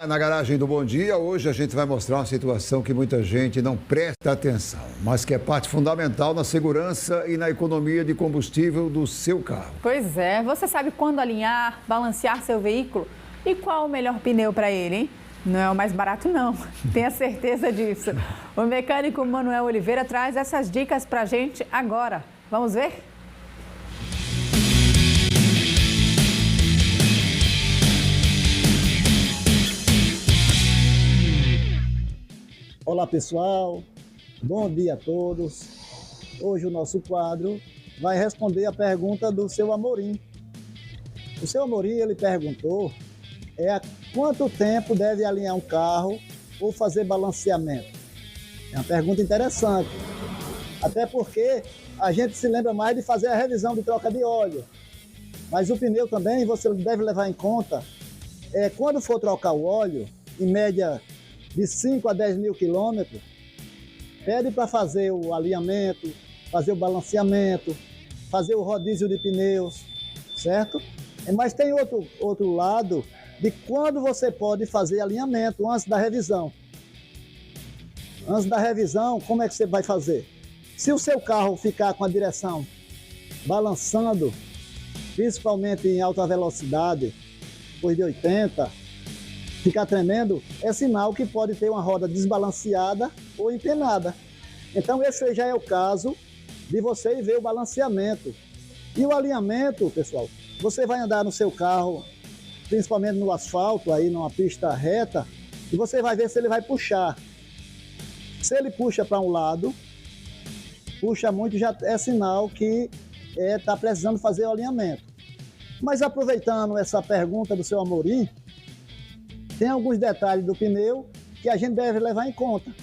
Na garagem do Bom Dia, hoje a gente vai mostrar uma situação que muita gente não presta atenção, mas que é parte fundamental na segurança e na economia de combustível do seu carro. Pois é, você sabe quando alinhar, balancear seu veículo e qual o melhor pneu para ele, hein? Não é o mais barato, não. Tenha certeza disso. O mecânico Manuel Oliveira traz essas dicas pra gente agora. Vamos ver? Olá pessoal, bom dia a todos. Hoje o nosso quadro vai responder a pergunta do seu Amorim. O seu Amorim, ele perguntou há quanto tempo deve alinhar um carro ou fazer balanceamento. É uma pergunta interessante, até porque a gente se lembra mais de fazer a revisão de troca de óleo. Mas o pneu também você deve levar em conta, quando for trocar o óleo, em média de 5 a 10 mil quilômetros, pede para fazer o alinhamento, fazer o balanceamento, fazer o rodízio de pneus, certo? Mas tem outro lado de quando você pode fazer alinhamento antes da revisão. Antes da revisão, como é que você vai fazer? Se o seu carro ficar com a direção balançando, principalmente em alta velocidade, depois de 80, ficar tremendo, é sinal que pode ter uma roda desbalanceada ou empenada. Então esse já é o caso de você ir ver o balanceamento. E o alinhamento, pessoal, você vai andar no seu carro, principalmente no asfalto, aí numa pista reta, e você vai ver se ele vai puxar. Se ele puxa para um lado, puxa muito, já é sinal que está precisando fazer o alinhamento. Mas aproveitando essa pergunta do seu Amorim, tem alguns detalhes do pneu que a gente deve levar em conta.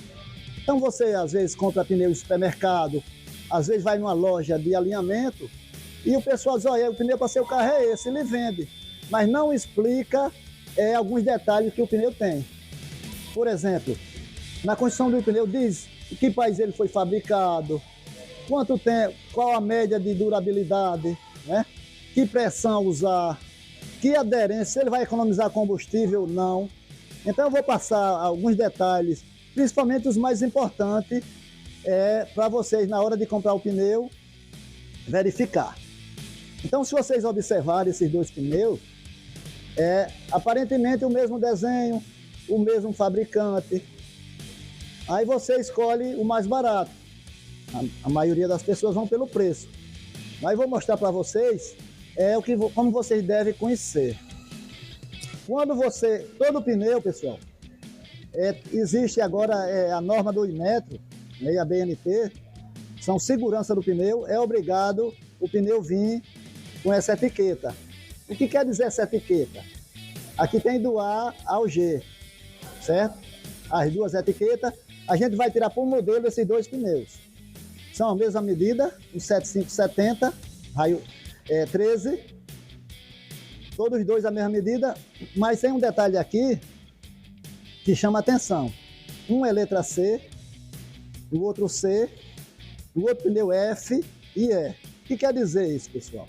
Então você às vezes compra pneu em supermercado, às vezes vai numa loja de alinhamento e o pessoal diz, olha, o pneu para seu carro é esse, ele vende, mas não explica alguns detalhes que o pneu tem. Por exemplo, na construção do pneu diz em que país ele foi fabricado, quanto tempo, qual a média de durabilidade, né? Que pressão usar, que aderência, se ele vai economizar combustível ou não. Então eu vou passar alguns detalhes, principalmente os mais importantes, para vocês na hora de comprar o pneu, verificar. Então se vocês observarem esses dois pneus, aparentemente o mesmo desenho, o mesmo fabricante. Aí você escolhe o mais barato. A maioria das pessoas vão pelo preço. Mas vou mostrar para vocês como vocês devem conhecer. Todo pneu, pessoal, existe agora a norma do Inmetro, né, a BNT, são segurança do pneu, é obrigado o pneu vir com essa etiqueta. O que quer dizer essa etiqueta? Aqui tem do A ao G, certo? As duas etiquetas, a gente vai tirar por modelo esses dois pneus. São a mesma medida, o 7570, raio 13, todos os dois a mesma medida, mas tem um detalhe aqui que chama atenção. Um é letra C, o outro C, o outro pneu F e E. O que quer dizer isso, pessoal?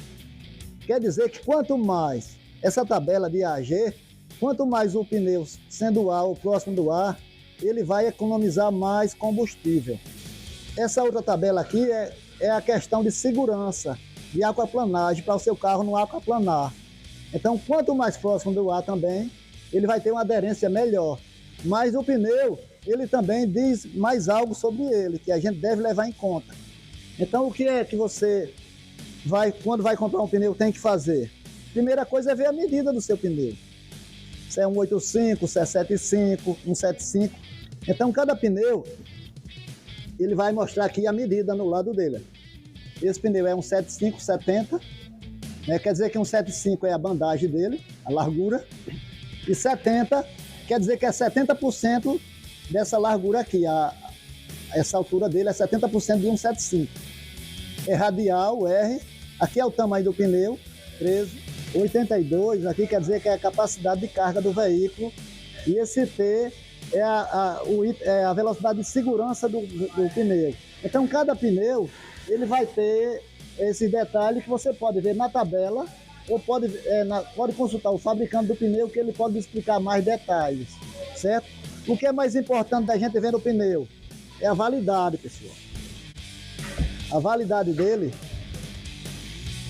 Quer dizer que quanto mais essa tabela de A a G, quanto mais o pneu sendo A ou próximo do A, ele vai economizar mais combustível. Essa outra tabela aqui é a questão de segurança, de aquaplanagem, para o seu carro não aquaplanar. Então, quanto mais próximo do ar também, ele vai ter uma aderência melhor. Mas o pneu, ele também diz mais algo sobre ele, que a gente deve levar em conta. Então, o que é que você quando vai comprar um pneu, tem que fazer? Primeira coisa é ver a medida do seu pneu. Se é 185, se é 75, 175. Então, cada pneu, ele vai mostrar aqui a medida no lado dele. Esse pneu é um 75/70, né? Quer dizer que um 75 é a bandagem dele, a largura, e 70 quer dizer que é 70% dessa largura aqui, essa altura dele é 70% de um 75. É radial, R, aqui é o tamanho do pneu, 13, 82, aqui quer dizer que é a capacidade de carga do veículo, e esse T é a velocidade de segurança do pneu. Então cada pneu ele vai ter esse detalhe que você pode ver na tabela ou pode consultar o fabricante do pneu, que ele pode explicar mais detalhes, certo? O que é mais importante da gente ver no pneu é a validade, pessoal. A validade dele,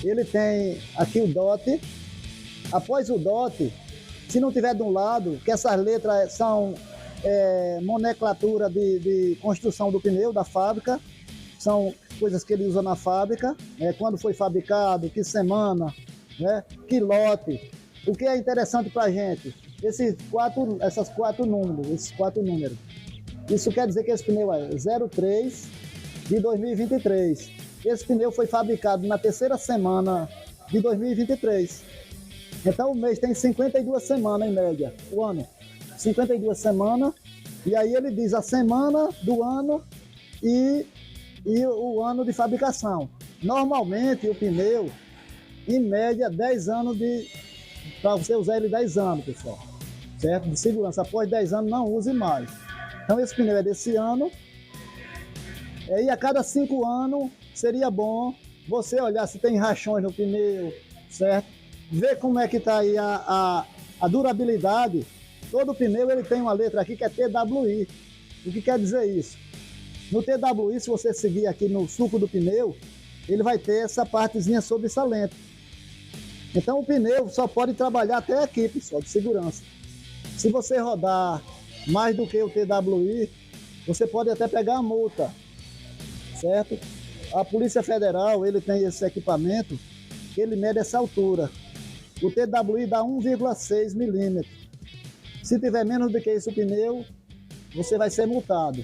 ele tem aqui o DOT. Após o DOT, se não tiver de um lado, que essas letras são nomenclatura de construção do pneu, da fábrica, são coisas que ele usa na fábrica, quando foi fabricado, que semana, né, que lote. O que é interessante para a gente? Esses quatro números. Isso quer dizer que esse pneu é 03 de 2023. Esse pneu foi fabricado na terceira semana de 2023. Então o mês tem 52 semanas em média, o ano. 52 semanas, e aí ele diz a semana do ano e o ano de fabricação. Normalmente o pneu, em média, 10 anos para você usar ele 10 anos, pessoal. Certo? De segurança. Após 10 anos não use mais. Então esse pneu é desse ano. E a cada 5 anos seria bom você olhar se tem rachões no pneu, certo? Ver como é que está aí a durabilidade. Todo pneu ele tem uma letra aqui que é TWI. O que quer dizer isso? No TWI, se você seguir aqui no suco do pneu, ele vai ter essa partezinha sobressalente. Então o pneu só pode trabalhar até aqui, pessoal, de segurança. Se você rodar mais do que o TWI, você pode até pegar a multa, certo? A Polícia Federal, ele tem esse equipamento que ele mede essa altura. O TWI dá 1,6 milímetros. Se tiver menos do que isso o pneu, você vai ser multado,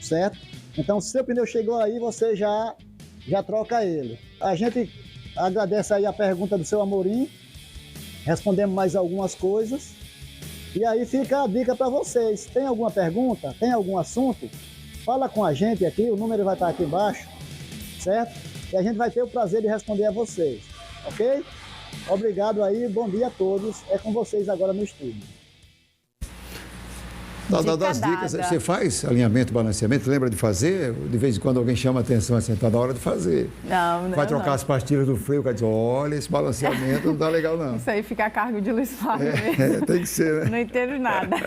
certo? Então, se seu pneu chegou aí, você já troca ele. A gente agradece aí a pergunta do seu Amorim, respondemos mais algumas coisas. E aí fica a dica para vocês. Tem alguma pergunta? Tem algum assunto? Fala com a gente aqui, o número vai estar aqui embaixo, certo? E a gente vai ter o prazer de responder a vocês, ok? Obrigado aí, bom dia a todos. É com vocês agora no estúdio. Das dicas, você faz alinhamento, balanceamento, lembra de fazer? De vez em quando alguém chama a atenção assim, está na hora de fazer. Não. Vai trocar as pastilhas do freio, vai dizer, olha, esse balanceamento não tá legal não. Isso aí fica a cargo de Luiz Flávio mesmo. Tem que ser, né? Não entendo nada.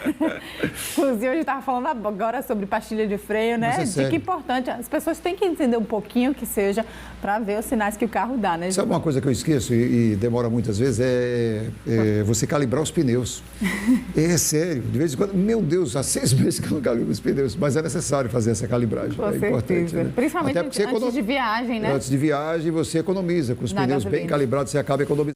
Inclusive, a gente estava falando agora sobre pastilha de freio, né? Dica importante, as pessoas têm que entender um pouquinho que seja para ver os sinais que o carro dá, né? Sabe uma coisa que eu esqueço e demora muitas vezes? É você calibrar os pneus. É sério, de vez em quando, meu Deus, há 6 meses que eu não calibro os pneus, mas é necessário fazer essa calibragem. Com certeza. Importante, né? Principalmente antes de viagem, né? Antes de viagem, você economiza. Com os pneus bem calibrados, você acaba economizando.